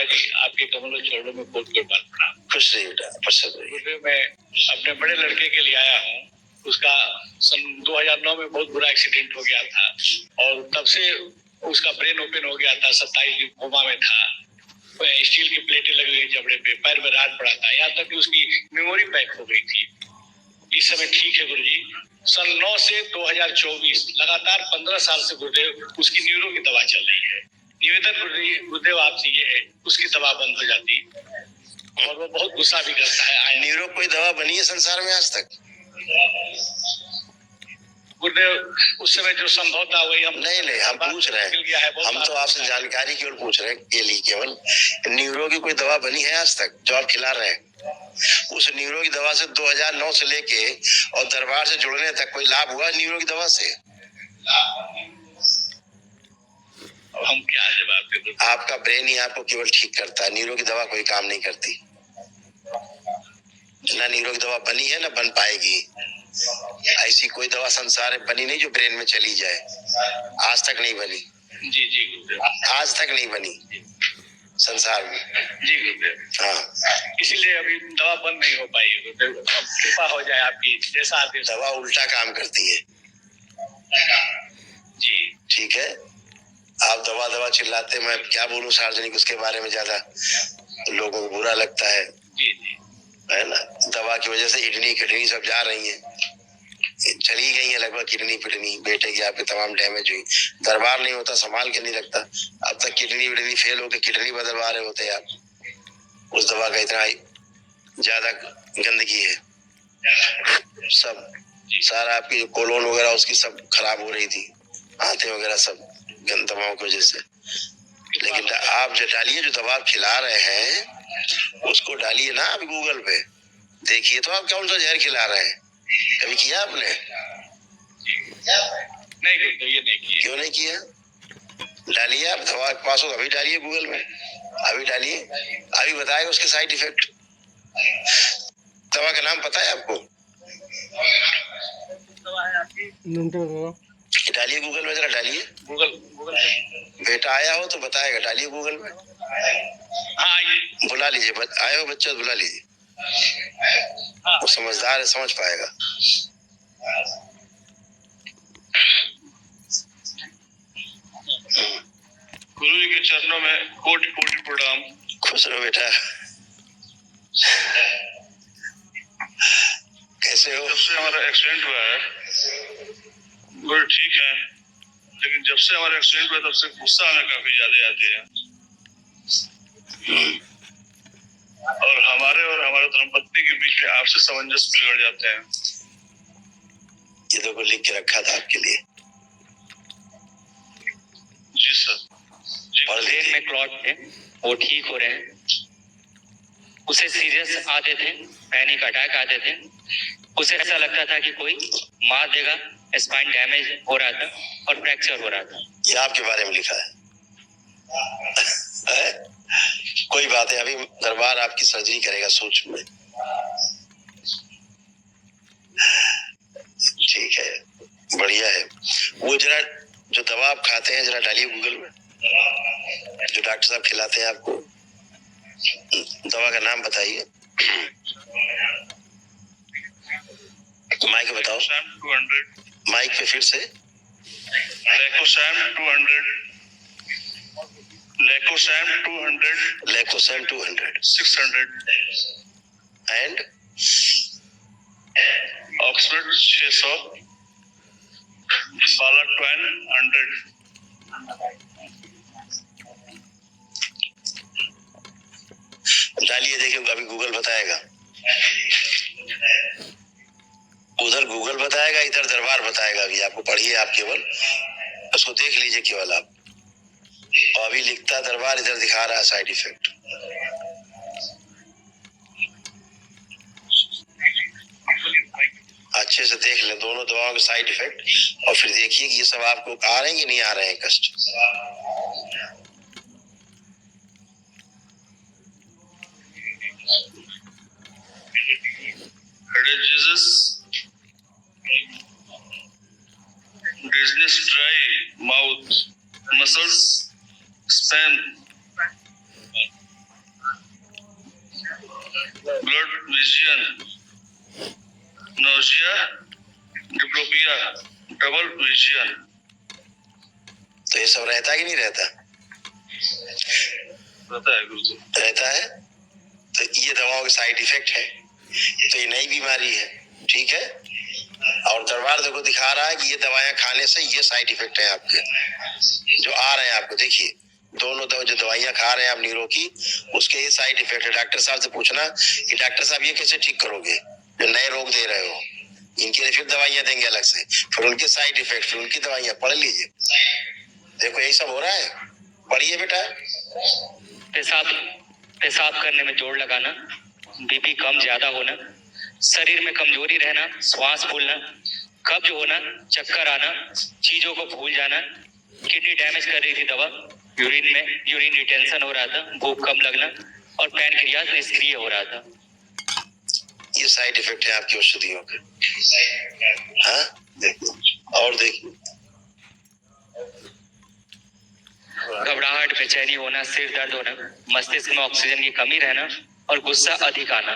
बाबा जी आपके कमलों चरणों में कोट कोट बात प्रणाम। खुश रहिए बेटा, प्रसन्न रहिए। गुरुदेव, मैं अपने बड़े लड़के के लिए आया हूँ। उसका सन 2009 में बहुत बुरा एक्सीडेंट हो गया था और तब से उसका ब्रेन ओपन हो गया था। 27 दिन कोमा में था। स्टील की प्लेटें लगी हुई जबड़े पे, पैर में राड पड़ा था, यहाँ तक कि उसकी मेमोरी पैक हो गई थी। इस समय ठीक है गुरुजी। सन 9 से 2024 लगातार 15 साल से गुरुदेव उसकी न्यूरो की दवा चल रही है। निवेदन गुरुदेव आपसे ये है उसकी दवा बंद हो जाती और वो बहुत गुस्सा भी करता है। न्यूरो कोई दवा बनी है संसार में आज तक? गुरुदेव उस समय जो संभव था वही हम नहीं हम पूछ रहे हैं। हम तो आपसे जानकारी केवल पूछ रहे हैं के लिए केवल। न्यूरो की कोई दवा बनी है आज तक जो आप खिला रहे हैं? उस न्यूरो की दवा से 2009 से लेके और दरबार से जुड़ने तक कोई लाभ हुआ न्यूरो की दवा से? हम क्या जवाब दें? आपका ब्रेन ही आपको केवल ठीक करता है, न्यूरो की दवा कोई काम नहीं करती। ना न्यूरो की दवा बनी है ना बन पाएगी। ऐसी कोई दवा संसार में बनी नहीं जो ब्रेन में चली जाए, आज तक नहीं बनी। जी जी, आज तक नहीं बनी संसार में। जी गुरुदेव। हाँ, इसीलिए अभी दवा बंद नहीं हो पाई गुरुदेव। अब कृपा हो जाए आपकी, जैसा आदेश। दवा उल्टा काम करती है। जी ठीक है, आप दवा चिल्लाते, मैं क्या बोलूं सार्वजनिक उसके बारे में, ज्यादा लोगों को बुरा लगता है। जी जी, है ना। दवा की वजह से किडनी सब जा रही है, चली गई है लगभग किडनी बेटे की आपके तमाम डैमेज हुई। दरबार नहीं होता, संभाल के नहीं रखता। अब तक किडनी फेल होकर किडनी बदलवा रहे होते आप। उस दवा का इतना ज्यादा गंदगी है, सब सारा आपकी कोलोन वगैरह उसकी सब खराब हो रही थी, आंतें वगैरह सब गंद दवाओं की वजह से। लेकिन आप जो डालिए, जो दवा आप खिला रहे हैं उसको डालिए ना आप गूगल पे देखिए तो आप कौन सा जहर खिला रहे हैं। कभी किया आपने? नहीं गुरुदेव, ये नहीं किया। क्यों नहीं किया? डालिए, आप दवा के पास हो अभी डालिए गूगल में, अभी डालिए, अभी बताएगा उसके साइड इफेक्ट। दवा का नाम पता है आपको? डालिए गूगल में, जरा डालिए। गूगल बेटा आया हो तो बताएगा, डालिए गूगल में। हाँ, बुला लीजिए, आए हो बच्चा बुला लीजिए, वो समझदार है, समझ पाएगा। गुरु जी के चरणों में कोटि कोटि प्रणाम। खुश रहो बेटा। कैसे हो? जब से हमारा एक्सीडेंट हुआ है गुरु ठीक है, लेकिन जब से हमारा एक्सीडेंट हुआ तब से गुस्सा हमें काफी ज्यादा आती है और हमारे धर्मपत्नी के बीच में आपसे सामंजस्य बिगड़ जाते हैं। ये तो को लिख के रखा था आपके लिए। जी सर। और ब्रेन में क्लॉट थे, वो ठीक हो रहे हैं। उसे सीरियस आते थे, पैनिक अटैक आते थे। उसे ऐसा लगता था कि कोई मार देगा, स्पाइन डैमेज हो रहा था और फ्रैक्चर हो रहा था। ये आपके बारे में लिखा है। कोई बात है, अभी दरबार आपकी सर्जरी करेगा सूक्ष्म में। ठीक है, बढ़िया है। वो जरा जो दवा आप खाते हैं जरा डालिए गूगल में, जो डॉक्टर साहब खिलाते हैं आपको, दवा का नाम बताइए। माइक बताओ, 200 माइक पे फिर से। लेकोसैम 200 लेकोसैम 200 600 एंड ऑक्सफोर्ड 600 बालाटोइन 100। डालिए, देखिए अभी गूगल बताएगा। उधर गूगल बताएगा, इधर दरबार बताएगा। अभी आपको पढ़िए, आप केवल उसको देख लीजिए केवल आप। और अभी लिखता दरबार, इधर दिखा रहा है साइड इफेक्ट। अच्छे से देख लें दोनों दवाओं के साइड इफेक्ट और फिर देखिए कि ये सब आपको आ रहे हैं कि नहीं आ रहे हैं कष्ट। Dizziness, dry mouth, muscles, spasm, blood vision, nausea, diplopia, double vision. तो ये सब रहता कि नहीं रहता? रहता है गुरुजी। रहता है। तो ये दवाओं के साइड इफेक्ट है। तो ये नई बीमारी है, ठीक है। और दरबार देखो दिखा रहा है कि ये दवाएं खाने से ये साइड इफेक्ट है आपके जो आ रहे हैं आपको। देखिए दोनों जो दवाइयां खा रहे हैं आप नीरो की, उसके ये साइड इफेक्ट है। डॉक्टर साहब से पूछना कि डॉक्टर साहब ये कैसे ठीक करोगे जो नए रोग दे रहे हो, इनके लिए फिर दवाइयां देंगे अलग से, फिर उनके साइड इफेक्ट, फिर उनकी दवाइयां। पढ़ लीजिए, देखो यही सब हो रहा है। पढ़िए बेटा। पेशाब करने में जोर लगाना, बीपी कम ज्यादा होना, शरीर में कमजोरी रहना, श्वास फूलना, कब्ज होना, चक्कर आना, चीजों को भूल जाना, किडनी डैमेज कर रही थी दवा, यूरिन रिटेंशन हो रहा था, भूख कम लगना और पैनक्रियाज निष्क्रिय हो रहा था। ये साइड इफेक्ट है आपकी औषधियों के। हाँ देखिए, और देखिए घबराहट, बेचैनी होना, सिर दर्द होना, मस्तिष्क में ऑक्सीजन की कमी रहना और गुस्सा अधिक आना।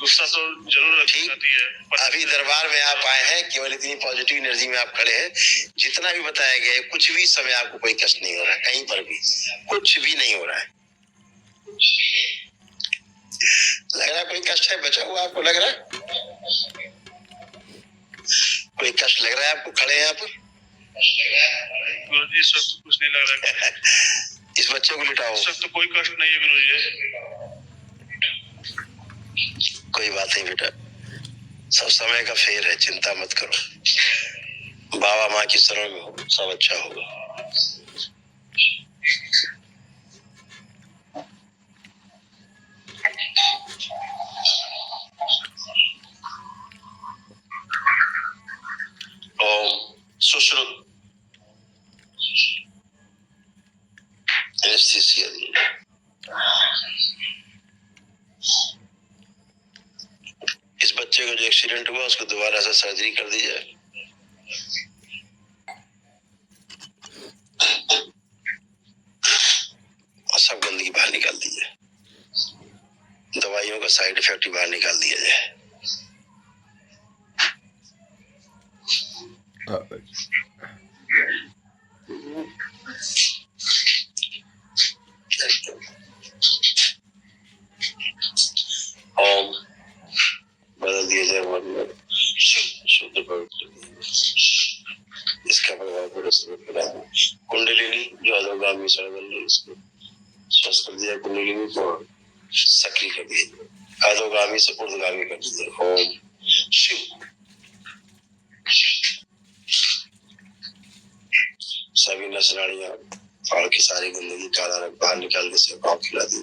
गुस्सा तो जरूर ठीक है। अभी दरबार में आप आए हैं, केवल इतनी पॉजिटिव एनर्जी में आप खड़े हैं। जितना भी बताया गया है, कुछ भी समय आपको कोई कष्ट नहीं हो रहा है, कहीं पर भी कुछ भी नहीं हो रहा है। लग रहा है कोई कष्ट है बचा हुआ आपको? लग रहा है कोई कष्ट लग रहा है आपको खड़े यहाँ पर? इस वक्त कुछ नहीं लग रहा है। इस बच्चे को लिटाओ। इस वक्त तो कोई कष्ट नहीं है गुरुजी। कोई बात नहीं बेटा, सब समय का फेर है, चिंता मत करो। बाबा माँ की शरण में हो, सब अच्छा होगा। ओम सुश्रुत एनेस्थीसिया दिया। इस बच्चे को जो एक्सीडेंट हुआ उसको दोबारा से सर्जरी कर दी जाए। और सब गंदगी बाहर निकाल दी जाए, दवाइयों का साइड इफेक्ट बाहर निकाल दिया जाए। ओम बदल दिया जाए मन में शुद्ध पवित्र। इसका प्रभाव कुंडलिनी जो अधोगामी सरगल इसको स्वस्थ कर दिया, कुंडलिनी को सक्रिय कर दिया, अधोगामी से ऊर्ध्वगामी कर दिया। ओम शिव। सभी नस नाड़ियां और की सारी गंदगी काला रंग बाहर निकाल के से पाँव खिला दी,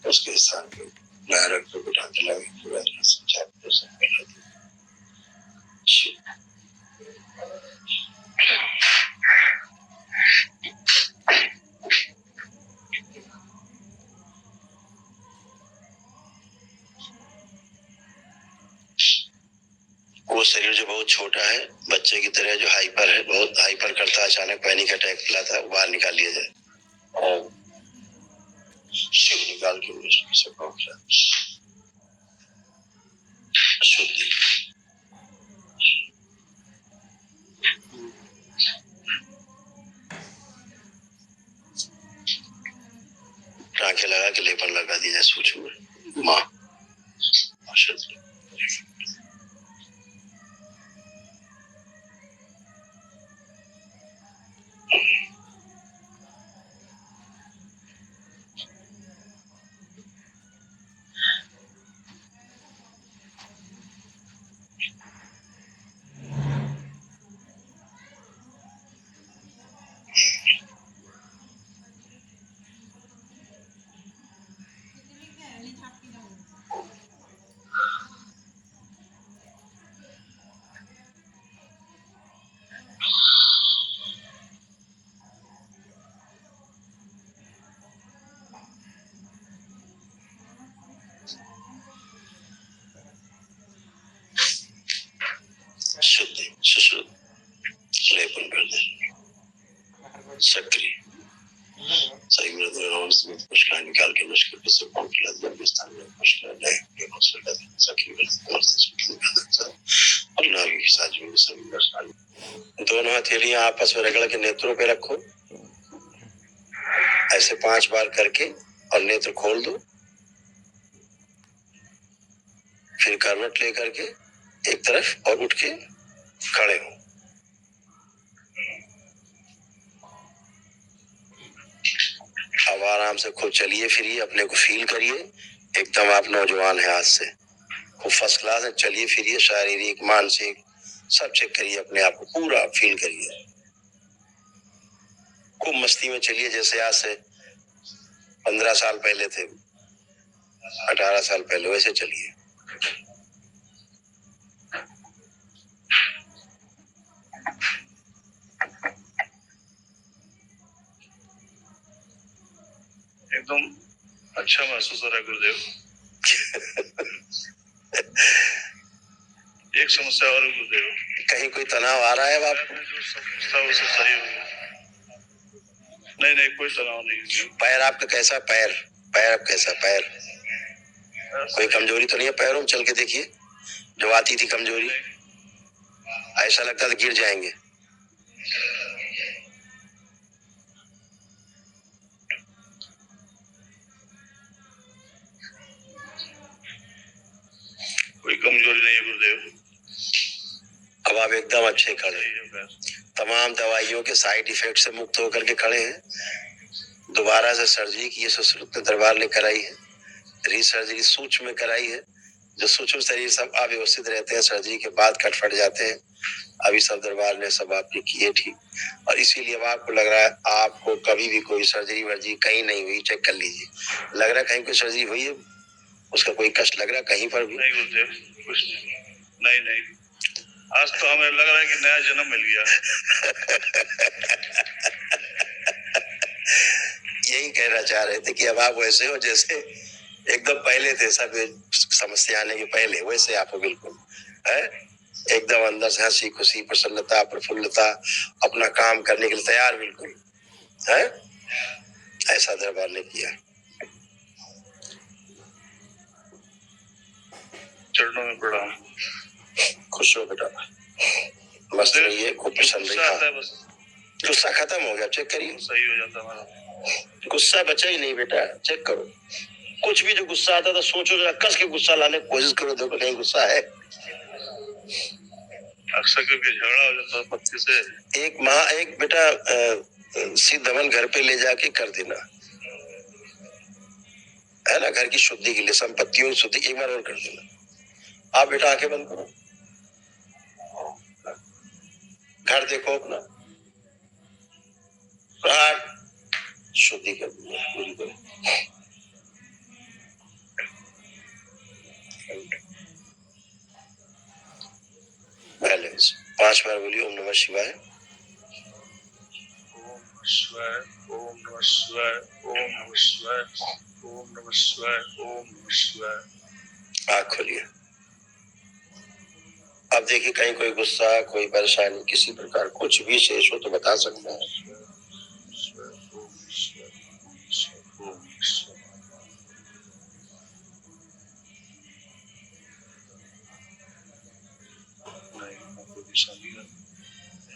उसके स्थान पे नया रक्त बिठा के लगे पूरा वो शरीर जो बहुत छोटा है, बच्चे की तरह जो हाइपर है, बहुत हाइपर करता है, अचानक पैनिक अटैक लाता है, बाहर निकाल लिया जाए। और शिव निकाल के से शुद्धि। टाँके लगा के लेपन लगा दी जाए सूक्ष्म में। माँ मुश्किल निकाल के मुश्किल से फोन किया अफगानिस्तान में मुश्किल अल्लाह की साजिश में सभी दर्शन। दोनों हथेलियां आपस में रगड़ के नेत्रों पे रखो, ऐसे 5 बार करके, और नेत्र खोल दो। फिर करवट लेकर के एक तरफ और उठ के खड़े हो। अब आराम से खूब चलिए फिरिए, अपने को फील करिए एकदम आप नौजवान हैं आज से, खूब फर्स्ट क्लास है। चलिए फिरिए, शारीरिक मानसिक सब चेक करिए, अपने आप को पूरा फील करिए। खूब मस्ती में चलिए, जैसे आज से 15 साल पहले थे, 18 साल पहले, वैसे चलिए। एकदम अच्छा महसूस हो रहा है गुरुदेव। एक समस्या और गुरुदेव, कहीं कोई तनाव आ रहा है आपको? जो समस्या वो सब सही हो गया। नहीं कोई तनाव नहीं। पैर आपका कैसा? पैर आप कैसा? पैर कोई कमजोरी तो नहीं है पैरों में? चल के देखिए, जो आती थी कमजोरी, ऐसा लगता था गिर जाएंगे। कोई कमजोरी नहीं है गुरुदेव। अब आप एकदम अच्छे खड़े हैं, तमाम दवाइयों के साइड इफेक्ट से मुक्त होकर के खड़े हैं। दोबारा से सर्जरी की सुश्रुत दरबार ने कराई है, रीसर्जरी सूक्ष्म में कराई है। जो सूक्ष्म शरीर सब अव्यवस्थित रहते हैं, सर्जरी के बाद कटफट जाते हैं, अभी सब दरबार ने सब आपने किए ठीक। और इसीलिए अब आपको लग रहा है आपको कभी भी कोई सर्जरी वर्जरी कहीं नहीं हुई, चेक कर लीजिए। लग रहा है कहीं कोई सर्जरी हुई है, उसका कोई कष्ट लग रहा है कहीं पर भी? नहीं गुरुदेव, कुछ नहीं। आज तो हमें लग रहा है कि नया जन्म मिल गया। यही कहना चाह रहे थे कि अब आप वैसे हो जैसे एकदम पहले थे, सब समस्या आने के पहले, वैसे आप हो बिल्कुल है। एकदम अंदर से हंसी खुशी प्रसन्नता प्रफुल्लता, अपना काम करने के लिए तैयार बिल्कुल है। ऐसा दरबार ने किया। चरणों में प्रणाम। खुश हो बेटा, मस्त रहिए, खूब प्रसन्न रहिए। गुस्सा खत्म हो गया, चेक करिए, सही हो जाता हमारा गुस्सा बचा ही नहीं बेटा। चेक करो, कुछ भी जो गुस्सा आता था सोचो, जरा कस के गुस्सा लाने की कोशिश करो, देखो कहीं गुस्सा है। अक्सर करके झगड़ा हो जाता है पति से। एक बेटा सिद्धवन घर पे ले जाके कर देना, है ना, घर की शुद्धि के लिए, संपत्तियों की शुद्धि एक बार और कर देना। आप बेटा आंखें बंद करो, घर देखो अपना, शुद्धि कर पूरी करो। बैलेंस 5 बार बोलिए ओम नमः शिवाय, ओम नमः शिवाय, ओम नमः शिवाय, ओम नमः शिवाय, ओम नमः शिवाय, ओम नमः शिवाय। आँख खोलिए। अब देखिए कहीं कोई गुस्सा, कोई परेशानी, किसी प्रकार कुछ भी शेष हो तो बता सकते हैं।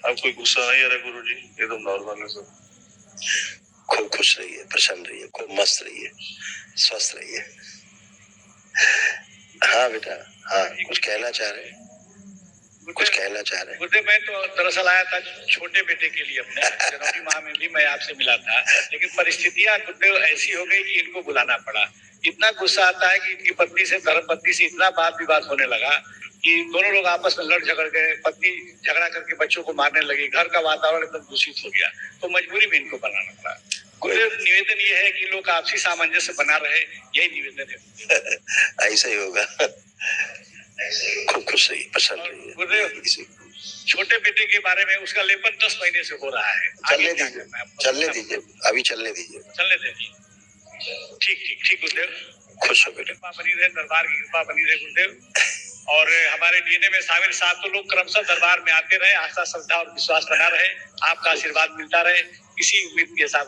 अब कोई गुस्सा नहीं आ रहा गुरु जी, एकदम नॉर्मल है सब। खूब खुश रहिए, प्रसन्न रहिए, खूब मस्त रहिए, स्वस्थ रहिए। हाँ बेटा, हाँ कुछ कहना चाह रहे हैं? कुछ कहना चाह रहे हैं? गुरुदेव, मैं तो दरअसल आया था छोटे बेटे के लिए, अपने जनवरी माह में भी मैं आपसे मिला था, लेकिन परिस्थितियां गुरुदेव ऐसी हो गई कि इनको बुलाना पड़ा। इतना गुस्सा आता है कि इनकी पत्नी से, धर्मपत्नी से इतना वाद विवाद होने लगा कि दोनों लोग आपस में लड़ झगड़ गए, पत्नी झगड़ा करके बच्चों को मारने लगी, घर का वातावरण एकदम दूषित हो गया, तो मजबूरी में इनको बनाना पड़ा। गुरुदेव, निवेदन ये है कि लोग आपसी सामंजस्य बना रहे, यही निवेदन है। ऐसा ही होगा। खूब खुश रहिए, प्रसन्न रहिए। गुरुदेव, छोटे बेटे के बारे में, उसका लेपन 10 महीने से हो रहा है। चलने दीजिए, चलने दीजिए, अभी चलने दीजिए, चलने दीजिए। ठीक गुरुदेव, खुश हो बेटे। कृपा बनी रहे, दरबार की कृपा बनी रहे गुरुदेव। और हमारे डीएनए में शामिल 7 लोग क्रमशः दरबार में आते रहे, आस्था श्रद्धा और विश्वास बना रहे, आपका आशीर्वाद मिलता रहे, इसी उम्मीद के साथ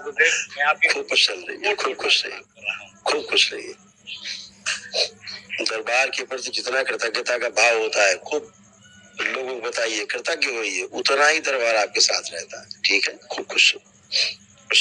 मैं आपके खूब खुश चल रही है, खूब खुश रहिए, खूब खुश रहिए। दरबार के प्रति जितना कृतज्ञता का भाव होता है खूब लोगों को बताइए, कृतज्ञ होइए, उतना ही दरबार आपके साथ रहता है। ठीक है, खूब खुश।